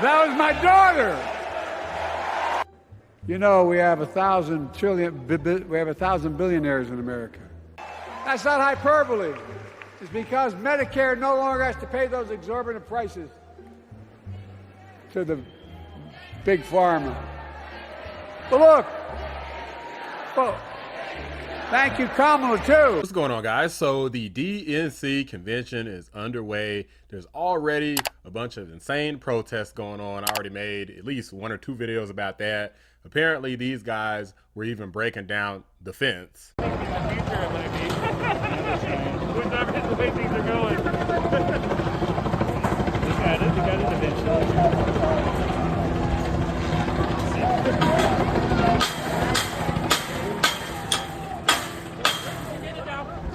That was my daughter. You know, we have 1,000 billionaires in America. That's not hyperbole. It's because Medicare no longer has to pay those exorbitant prices to the big pharma. But look, thank you, Kamala, too. What's going on, guys? So the DNC convention is underway. There's already a bunch of insane protests going on. I already made at least 1 or 2 videos about that. Apparently, these guys were even breaking down the fence. The way things are going. They got it eventually.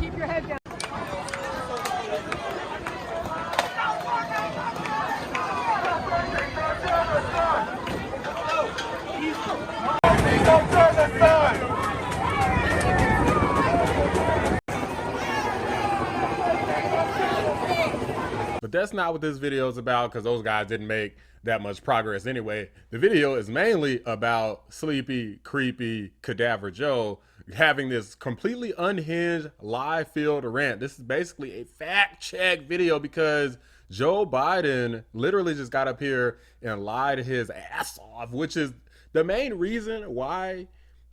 Keep your head down. But that's not what this video is about, because those guys didn't make that much progress anyway. The video is mainly about Sleepy, Creepy, Cadaver Joe having this completely unhinged live-field rant. This is basically a fact-check video because Joe Biden literally just got up here and lied his ass off, which is the main reason why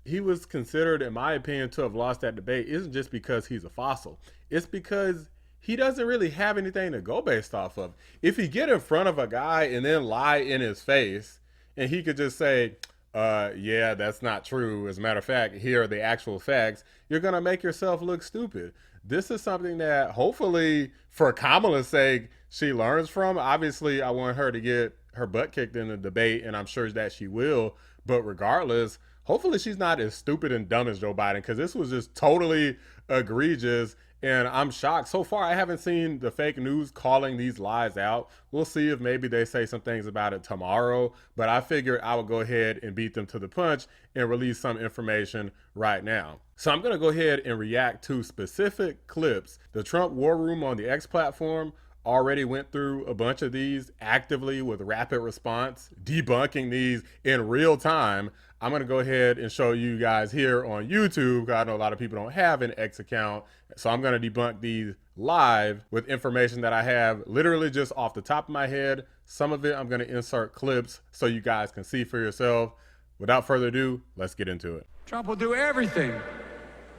he was considered, in my opinion, to have lost that debate. Isn't just because he's a fossil. It's because he doesn't really have anything to go based off of. If he get in front of a guy and then lie in his face, and he could just say, yeah, that's not true. As a matter of fact, here are the actual facts, you're gonna make yourself look stupid. This is something that hopefully, for Kamala's sake, she learns from. Obviously, I want her to get her butt kicked in the debate, and I'm sure that she will. But regardless, hopefully she's not as stupid and dumb as Joe Biden, because this was just totally egregious. And I'm shocked. So far, I haven't seen the fake news calling these lies out. We'll see if maybe they say some things about it tomorrow. But I figured I would go ahead and beat them to the punch and release some information right now. So I'm going to go ahead and react to specific clips. The Trump War Room on the X platform already went through a bunch of these actively with rapid response, debunking these in real time. I'm going to go ahead and show you guys here on YouTube, because I know a lot of people don't have an X account. So I'm going to debunk these live with information that I have literally just off the top of my head. Some of it I'm going to insert clips so you guys can see for yourself. Without further ado, let's get into it. Trump will do everything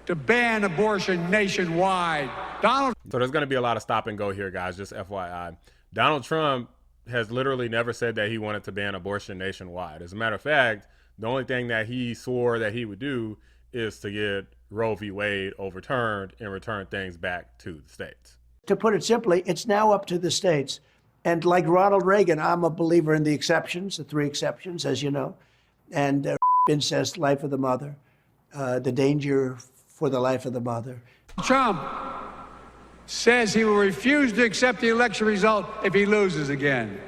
to ban abortion nationwide. So there's going to be a lot of stop and go here, guys, just FYI. Donald Trump has literally never said that he wanted to ban abortion nationwide. As a matter of fact, the only thing that he swore that he would do is to get Roe v. Wade overturned and return things back to the states. To put it simply, it's now up to the states. And like Ronald Reagan, I'm a believer in the exceptions, the 3 exceptions, as you know, and incest, life of the mother, the danger for the life of the mother. Trump says he will refuse to accept the election result if he loses again.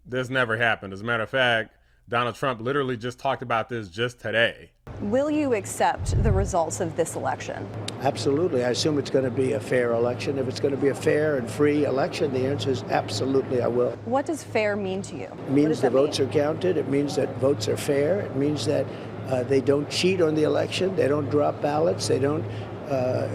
This never happened. As a matter of fact, Donald Trump literally just talked about this just today. Will you accept the results of this election? Absolutely. I assume it's going to be a fair election. If it's going to be a fair and free election, the answer is absolutely I will. What does fair mean to you? It means the votes are counted. It means that votes are fair. It means that they don't cheat on the election. They don't drop ballots. They don't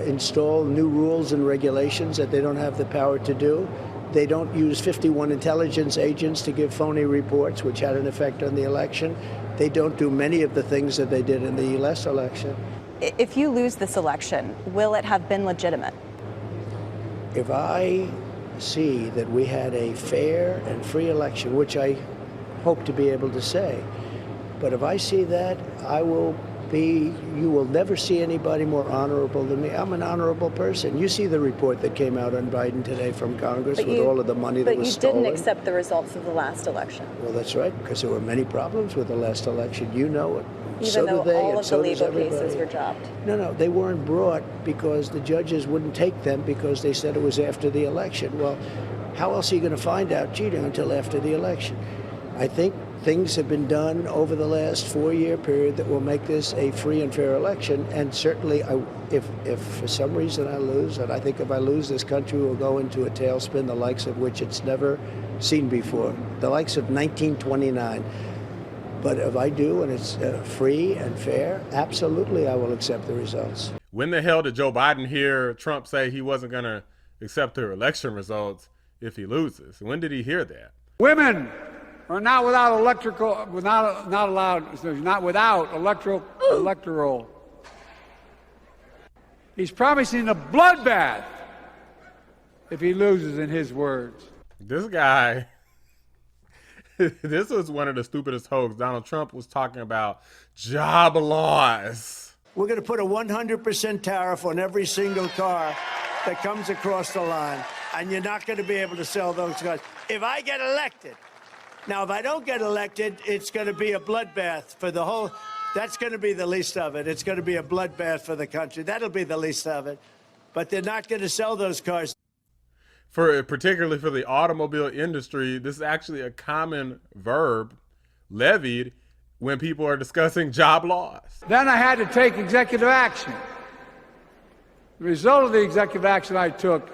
install new rules and regulations that they don't have the power to do. They don't use 51 intelligence agents to give phony reports, which had an effect on the election. They don't do many of the things that they did in the last election. If you lose this election, will it have been legitimate? If I see that we had a fair and free election, which I hope to be able to say, but if I see that, you will never see anybody more honorable than me. I'm an honorable person. You see the report that came out on Biden today from Congress with all of the money that was stolen. But you didn't accept the results of the last election. Well, that's right, because there were many problems with the last election. You know it. Even though all of the legal cases were dropped. No, they weren't brought because the judges wouldn't take them because they said it was after the election. Well, how else are you going to find out cheating until after the election? I think things have been done over the last 4-year period that will make this a free and fair election. And certainly, if for some reason I lose, and I think if I lose, this country will go into a tailspin, the likes of which it's never seen before, the likes of 1929. But if I do, and it's free and fair, absolutely I will accept the results. When the hell did Joe Biden hear Trump say he wasn't going to accept the election results if he loses? When did he hear that? Women are not without electoral. He's promising a bloodbath if he loses, in his words. This guy, this was one of the stupidest hoax. Donald Trump was talking about job loss. We're going to put a 100% tariff on every single car that comes across the line, and you're not going to be able to sell those cars if I get elected. Now, if I don't get elected, it's going to be a bloodbath for the whole. That's going to be the least of it. It's going to be a bloodbath for the country. That'll be the least of it. But they're not going to sell those cars. Particularly for the automobile industry, this is actually a common verb levied when people are discussing job loss. Then I had to take executive action. The result of the executive action I took,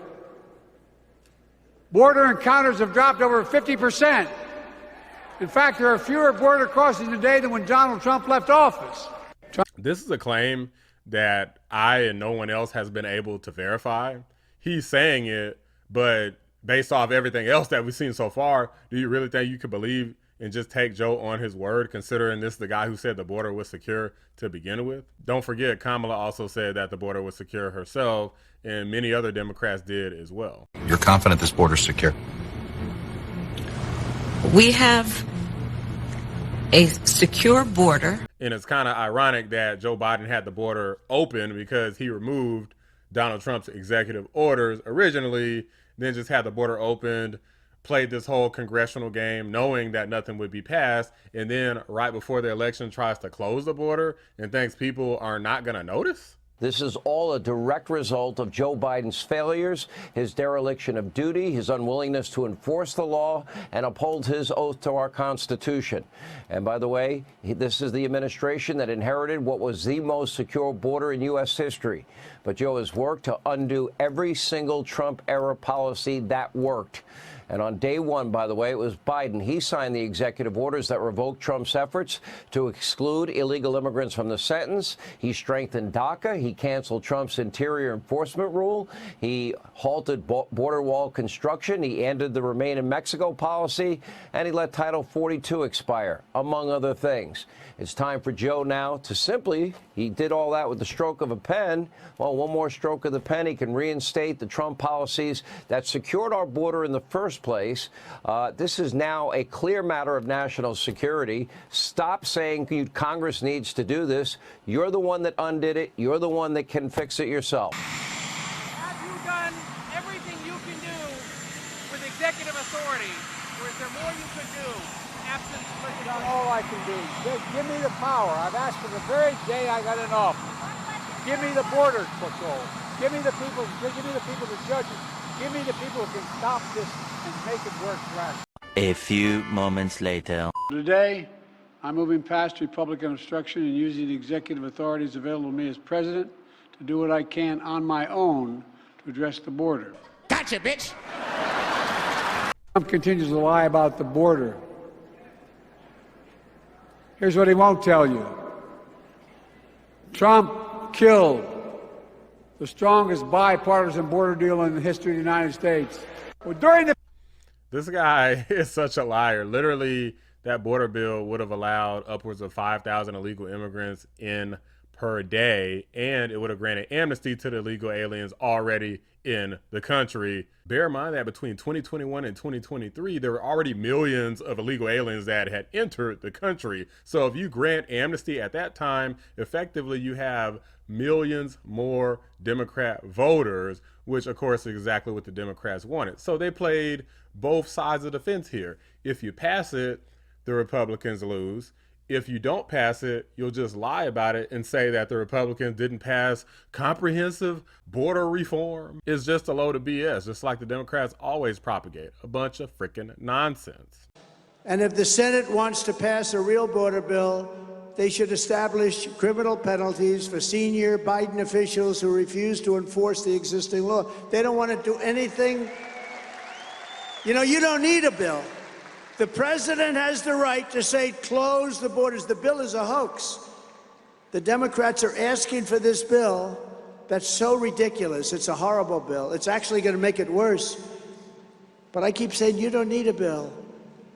border encounters have dropped over 50%. In fact, there are fewer border crossings today than when Donald Trump left office. This is a claim that I and no one else has been able to verify. He's saying it, but based off everything else that we've seen so far, do you really think you could believe and just take Joe on his word, considering this is the guy who said the border was secure to begin with? Don't forget, Kamala also said that the border was secure herself, and many other Democrats did as well. You're confident this border's secure? We have a secure border. And it's kind of ironic that Joe Biden had the border open because he removed Donald Trump's executive orders originally, then just had the border opened, played this whole congressional game knowing that nothing would be passed, and then right before the election tries to close the border and thinks people are not going to notice? This is all a direct result of Joe Biden's failures, his dereliction of duty, his unwillingness to enforce the law and uphold his oath to our Constitution. And by the way, this is the administration that inherited what was the most secure border in U.S. history. But Joe has worked to undo every single Trump-era policy that worked. And on day one, by the way, it was Biden. He signed the executive orders that revoked Trump's efforts to exclude illegal immigrants from the sentence. He strengthened DACA. He canceled Trump's interior enforcement rule. He halted border wall construction. He ended the Remain in Mexico policy. And he let Title 42 expire, among other things. It's time for Joe now to simply, he did all that with the stroke of a pen. Well, one more stroke of the pen, he can reinstate the Trump policies that secured our border in the first place. This is now a clear matter of national security. Stop saying Congress needs to do this. You're the one that undid it. You're the one that can fix it yourself. Have you done everything you can do with executive authority, or is there more you could do? Absent Done all I can do. Give me the power. I've asked for the very day I got in office. Give me the border patrol. Give me the people. Give me the people, the judges. Give me the people who can stop this and make it work right. A few moments later. Today, I'm moving past Republican obstruction and using the executive authorities available to me as president to do what I can on my own to address the border. Gotcha, bitch! Trump continues to lie about the border. Here's what he won't tell you. Trump killed the strongest bipartisan border deal in the history of the United States. Well, This guy is such a liar. Literally, that border bill would have allowed upwards of 5,000 illegal immigrants in per day, and it would have granted amnesty to the illegal aliens already in the country. Bear in mind that between 2021 and 2023, there were already millions of illegal aliens that had entered the country. So if you grant amnesty at that time, effectively you have millions more Democrat voters, which of course is exactly what the Democrats wanted. So they played both sides of the fence here. If you pass it, the Republicans lose. If you don't pass it, you'll just lie about it and say that the Republicans didn't pass comprehensive border reform. It's just a load of BS, just like the Democrats always propagate, a bunch of freaking nonsense. And if the Senate wants to pass a real border bill, they should establish criminal penalties for senior Biden officials who refuse to enforce the existing law. They don't want to do anything. You know, you don't need a bill. The president has the right to say, close the borders. The bill is a hoax. The Democrats are asking for this bill that's so ridiculous. It's a horrible bill. It's actually going to make it worse. But I keep saying, you don't need a bill.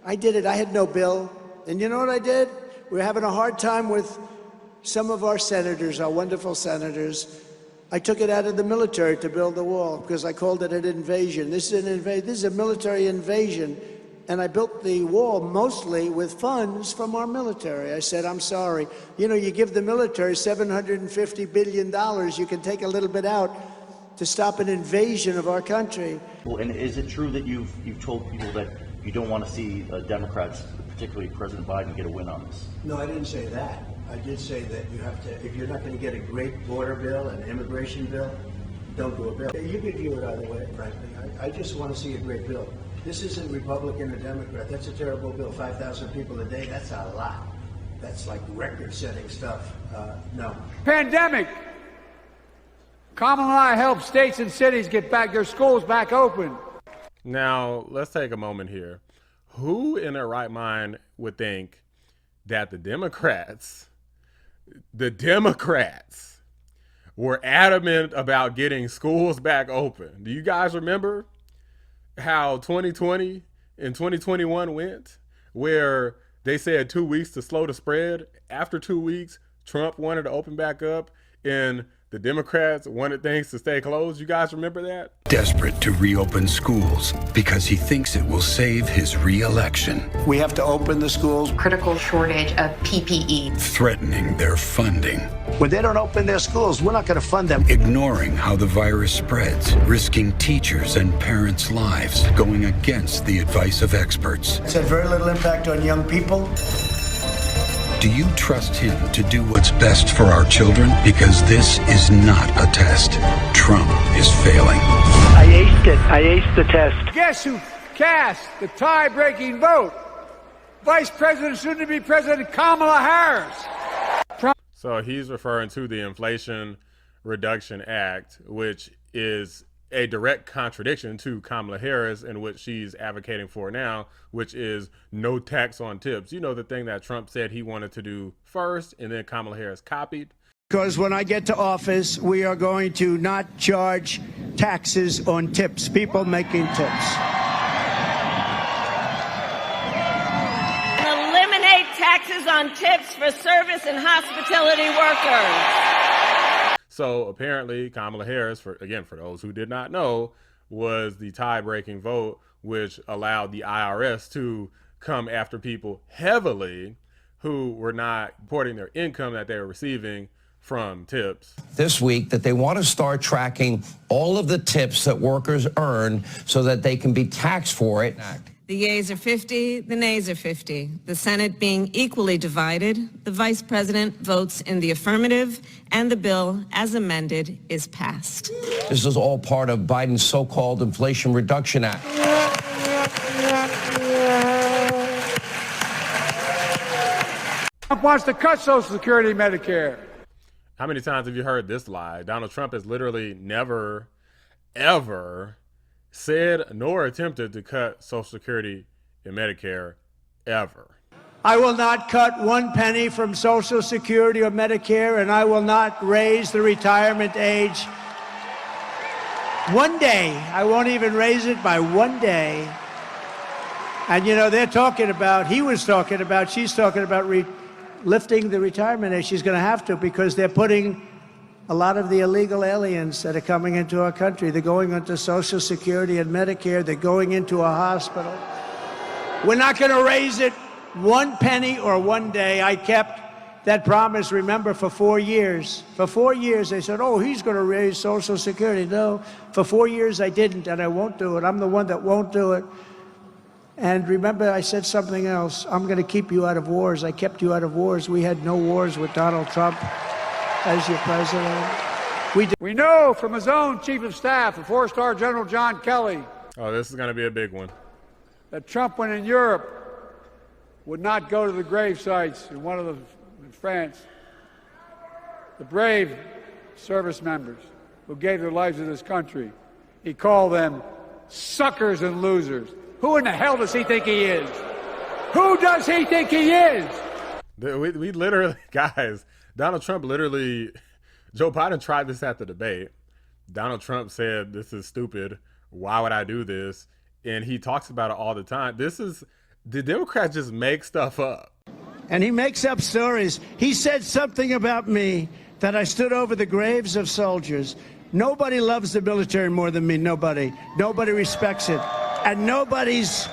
I did it. I had no bill. And you know what I did? We're having a hard time with some of our senators, our wonderful senators. I took it out of the military to build the wall because I called it an invasion. This is a military invasion. And I built the wall mostly with funds from our military. I said, I'm sorry. You know, you give the military $750 billion, you can take a little bit out to stop an invasion of our country. Well, and is it true that you've told people that you don't want to see Democrats, particularly President Biden, get a win on this? No, I didn't say that. I did say that you have to, if you're not going to get a great border bill, an immigration bill, don't do a bill. You could view it either way, frankly. I just want to see a great bill. This isn't Republican or Democrat. That's a terrible bill. 5,000 people a day, that's a lot. That's like record-setting stuff. No. Pandemic. Kamala and I helped states and cities get back their schools back open. Now, let's take a moment here. Who in their right mind would think that the Democrats were adamant about getting schools back open? Do you guys remember how 2020 and 2021 went, where they said 2 weeks to slow the spread? After 2 weeks, Trump wanted to open back up and the Democrats wanted things to stay closed. You guys remember that? Desperate to reopen schools because he thinks it will save his re-election. We have to open the schools. Critical shortage of PPE. Threatening their funding. When they don't open their schools, we're not going to fund them. Ignoring how the virus spreads, risking teachers' and parents' lives, going against the advice of experts. It's had very little impact on young people. Do you trust him to do what's best for our children? Because this is not a test. Trump is failing. I aced it. I aced the test. Guess who cast the tie-breaking vote? Vice President, soon-to-be President Kamala Harris. So he's referring to the Inflation Reduction Act, which is a direct contradiction to Kamala Harris and what she's advocating for now, which is no tax on tips. You know, the thing that Trump said he wanted to do first and then Kamala Harris copied. Because when I get to office, we are going to not charge taxes on tips, people making tips. And eliminate taxes on tips for service and hospitality workers. So apparently Kamala Harris, for those who did not know, was the tie-breaking vote, which allowed the IRS to come after people heavily who were not reporting their income that they were receiving from tips. This week that they want to start tracking all of the tips that workers earn so that they can be taxed for it. The yeas are 50, the nays are 50. The Senate being equally divided, the Vice President votes in the affirmative, and the bill, as amended, is passed. This is all part of Biden's so-called Inflation Reduction Act. Trump wants to cut Social Security and Medicare. How many times have you heard this lie? Donald Trump has literally never, ever said nor attempted to cut Social Security and Medicare, ever. I will not cut 1 penny from Social Security or Medicare, and I will not raise the retirement age 1 day. I won't even raise it by 1 day. And you know, she's talking about lifting the retirement age. She's going to have to, because they're putting a lot of the illegal aliens that are coming into our country. They're going into Social Security and Medicare. They're going into a hospital. We're not going to raise it 1 penny or 1 day. I kept that promise, remember, for 4 years. For 4 years, they said, oh, he's going to raise Social Security. No, for 4 years I didn't, and I won't do it. I'm the one that won't do it. And remember, I said something else. I'm going to keep you out of wars. I kept you out of wars. We had no wars with Donald Trump as your president. We know from his own chief of staff, the 4-star General John Kelly. Oh, this is going to be a big one. That Trump, when in Europe, would not go to the grave sites in in France. The brave service members who gave their lives to this country. He called them suckers and losers. Who in the hell does he think he is? Who does he think he is? We literally, guys, Donald Trump literally, Joe Biden tried this at the debate. Donald Trump said, this is stupid. Why would I do this? And he talks about it all the time. The Democrats just make stuff up. And he makes up stories. He said something about me that I stood over the graves of soldiers. Nobody loves the military more than me. Nobody. Nobody respects it. And nobody's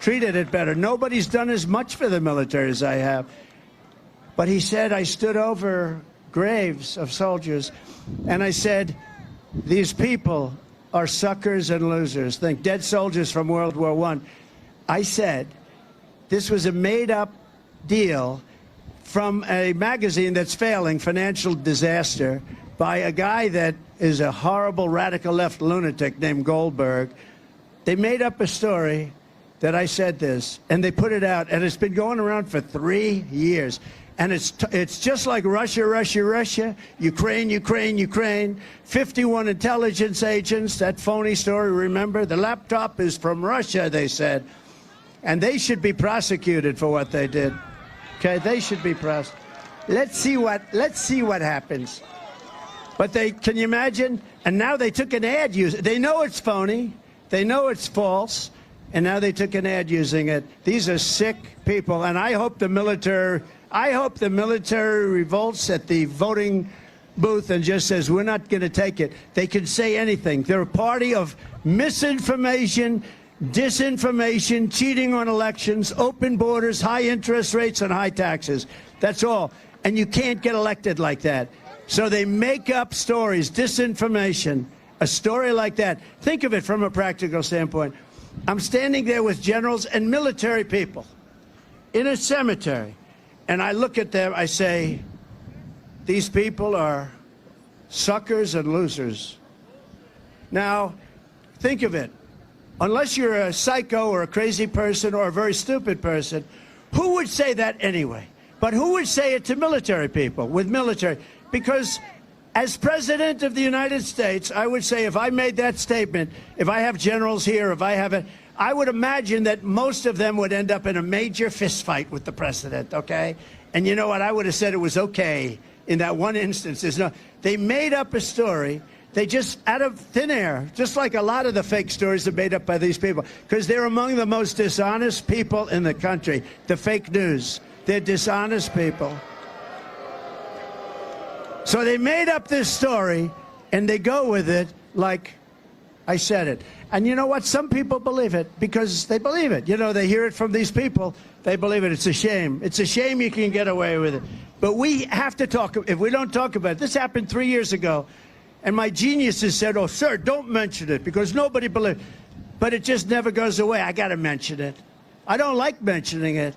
treated it better. Nobody's done as much for the military as I have. But he said I stood over graves of soldiers, and I said, these people are suckers and losers. Think dead soldiers from World War I. I said this was a made-up deal from a magazine that's failing, Financial Disaster, by a guy that is a horrible radical left lunatic named Goldberg. They made up a story that I said this, and they put it out, and it's been going around for 3 years. And it's just like Russia, Russia, Russia, Ukraine, Ukraine, Ukraine, 51 intelligence agents, that phony story, remember? The laptop is from Russia, they said. And they should be prosecuted for what they did. Okay, they should be prosecuted. Let's see what happens. But can you imagine? And now they took an ad using it. They know it's phony. They know it's false. And now they took an ad using it. These are sick people. And I hope the military revolts at the voting booth and just says, we're not going to take it. They can say anything. They're a party of misinformation, disinformation, cheating on elections, open borders, high interest rates, and high taxes. That's all. And you can't get elected like that. So they make up stories, disinformation, a story like that. Think of it from a practical standpoint. I'm standing there with generals and military people in a cemetery. And I look at them, I say, these people are suckers and losers. Now, think of it. Unless you're a psycho or a crazy person or a very stupid person, who would say that anyway? But who would say it to military people, with military? Because as President of the United States, I would say if I made that statement, if I have generals here, if I have it, I would imagine that most of them would end up in a major fist fight with the president, okay? And you know what? I would have said it was okay in that one instance. They made up a story. They just, out of thin air, just like a lot of the fake stories are made up by these people, because they're among the most dishonest people in the country, the fake news. They're dishonest people. So they made up this story, and they go with it like I said it. And you know what? Some people believe it because they believe it. You know, they hear it from these people. They believe it. It's a shame. It's a shame you can get away with it. But we have to talk. If we don't talk about it, this happened 3 years ago. And my geniuses said, oh, sir, don't mention it because nobody believes. But it just never goes away. I got to mention it. I don't like mentioning it.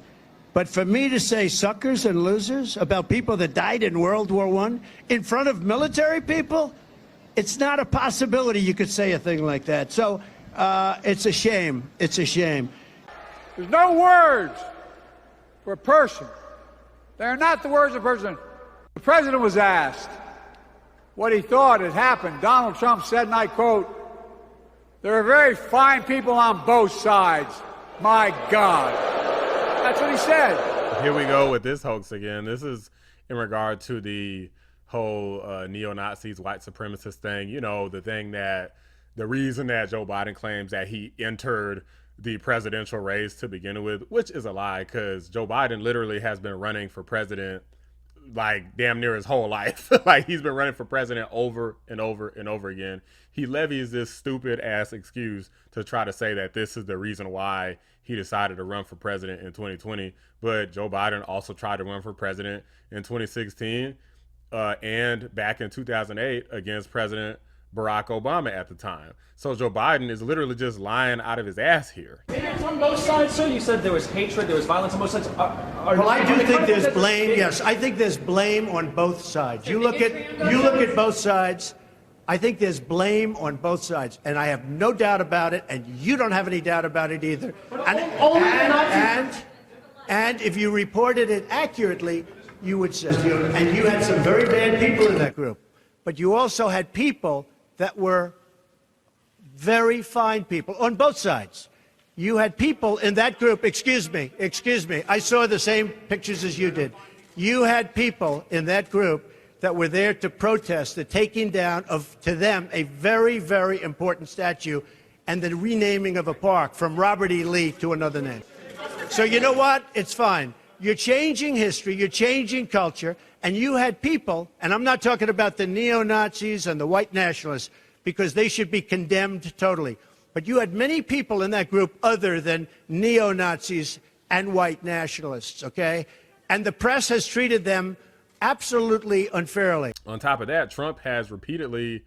But for me to say suckers and losers about people that died in World War I in front of military people, it's not a possibility you could say a thing like that. So it's a shame. It's a shame. There's no words for a person. They're not the words of a person. The president was asked what he thought had happened. Donald Trump said, and I quote, there are very fine people on both sides. My God. That's what he said. Here we go with this hoax again. This is in regard to the whole neo-Nazis, white supremacist thing. You know, the reason that Joe Biden claims that he entered the presidential race to begin with, which is a lie, because Joe Biden literally has been running for president like damn near his whole life. Like he's been running for president over and over and over again. He levies this stupid ass excuse to try to say that this is the reason why he decided to run for president in 2020. But Joe Biden also tried to run for president in 2016 and back in 2008 against President Barack Obama at the time. So Joe Biden is literally just lying out of his ass here. From both sides, sir, you said there was hatred, there was violence on both sides. Well, I do think there's blame. Yes, I think there's blame on both sides. You look at both sides. I think there's blame on both sides, and I have no doubt about it, and you don't have any doubt about it either. And if you reported it accurately, you would say, and you had some very bad people in that group, but you also had people that were very fine people on both sides. You had people in that group, excuse me, I saw the same pictures as you did. You had people in that group that were there to protest the taking down of, to them, a very, very important statue and the renaming of a park from Robert E. Lee to another name. So you know what? It's fine. You're changing history, you're changing culture, and you had people, and I'm not talking about the neo-Nazis and the white nationalists, because they should be condemned totally. But you had many people in that group other than neo-Nazis and white nationalists, okay? And the press has treated them absolutely unfairly. On top of that, Trump has repeatedly,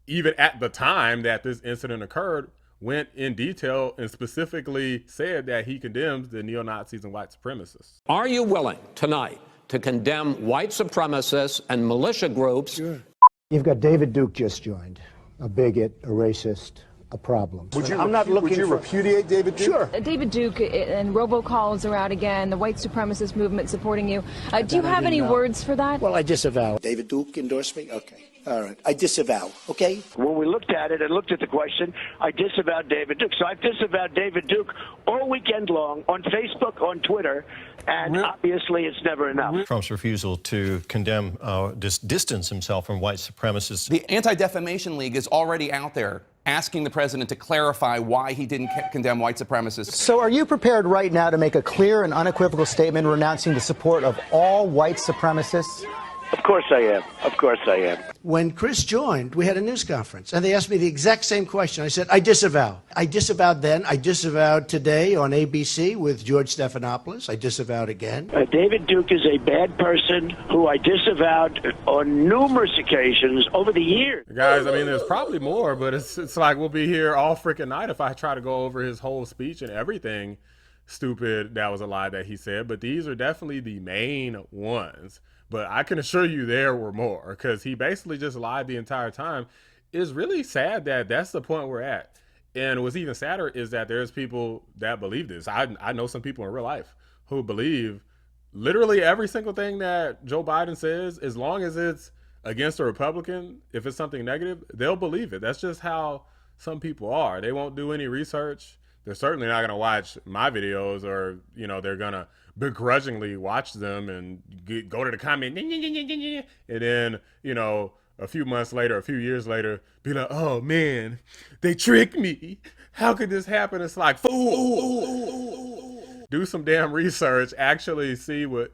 even at the time that this incident occurred, went in detail and specifically said that he condemns the neo-Nazis and white supremacists. Are you willing tonight to condemn white supremacists and militia groups? Sure. You've got David Duke just joined, a bigot, a racist, a problem. Would you repudiate David Duke? Sure. David Duke and robocalls are out again, the white supremacist movement supporting you. Do you have any words for that? Well, I disavow. David Duke endorsed me? Okay. All right. I disavow. Okay? When we looked at it and looked at the question, I disavowed David Duke. So I've disavowed David Duke all weekend long on Facebook, on Twitter, and obviously it's never enough. Trump's refusal to condemn, distance himself from white supremacists. The Anti-Defamation League is already out there asking the president to clarify why he didn't condemn white supremacists. So are you prepared right now to make a clear and unequivocal statement renouncing the support of all white supremacists? Of course I am. Of course I am. When Chris joined, we had a news conference, and they asked me the exact same question. I said, I disavow. I disavowed then. I disavowed today on ABC with George Stephanopoulos. I disavowed again. David Duke is a bad person who I disavowed on numerous occasions over the years. Guys, I mean, there's probably more, but it's like we'll be here all freaking night if I try to go over his whole speech and everything stupid that was a lie that he said. But these are definitely the main ones. But I can assure you there were more, because he basically just lied the entire time. It's really sad that that's the point we're at. And what's even sadder is that there's people that believe this. I know some people in real life who believe literally every single thing that Joe Biden says, as long as it's against a Republican, if it's something negative, they'll believe it. That's just how some people are. They won't do any research. They're certainly not going to watch my videos, or, you know, they're going to begrudgingly watch them and go to the comment, and then, you know, a few months later, a few years later, be like, oh man, they tricked me. How could this happen? It's like, fool. Do some damn research. Actually see you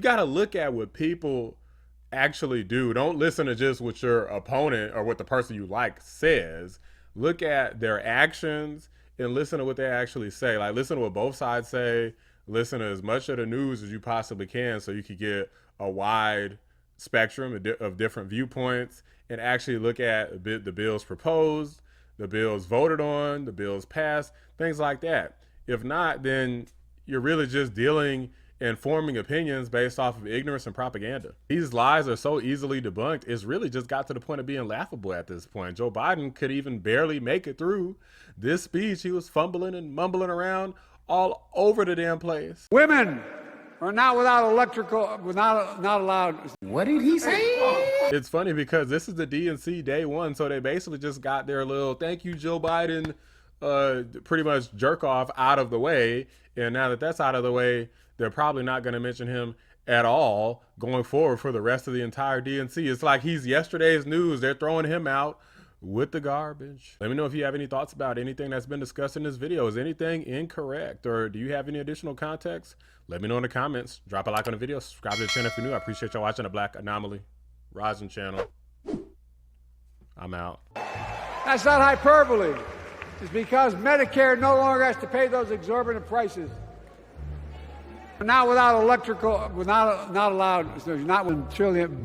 got to look at what people actually do. Don't listen to just what your opponent or what the person you like says. Look at their actions and listen to what they actually say. Like, listen to what both sides say. Listen to as much of the news as you possibly can so you could get a wide spectrum of different viewpoints, and actually look at the bills proposed, the bills voted on, the bills passed, things like that. If not, then you're really just dealing and forming opinions based off of ignorance and propaganda. These lies are so easily debunked, it's really just got to the point of being laughable at this point. Joe Biden could even barely make it through this speech. He was fumbling and mumbling around all over the damn place. Women are not without electrical, not allowed. What did he say? It's funny because this is the DNC day one, so they basically just got their little thank you Joe Biden pretty much jerk off out of the way. And now that that's out of the way, they're probably not going to mention him at all going forward for the rest of the entire DNC. It's like he's yesterday's news. They're throwing him out with the garbage. Let me know if you have any thoughts about anything that's been discussed in this video. Is anything incorrect, or do you have any additional context? Let me know in the comments. Drop a like on the video. Subscribe to the channel if you're new. I appreciate y'all watching the Black Anomaly Rising channel. I'm out. That's not hyperbole. It's because Medicare no longer has to pay those exorbitant prices. Not without electrical, not allowed. Not $1 trillion.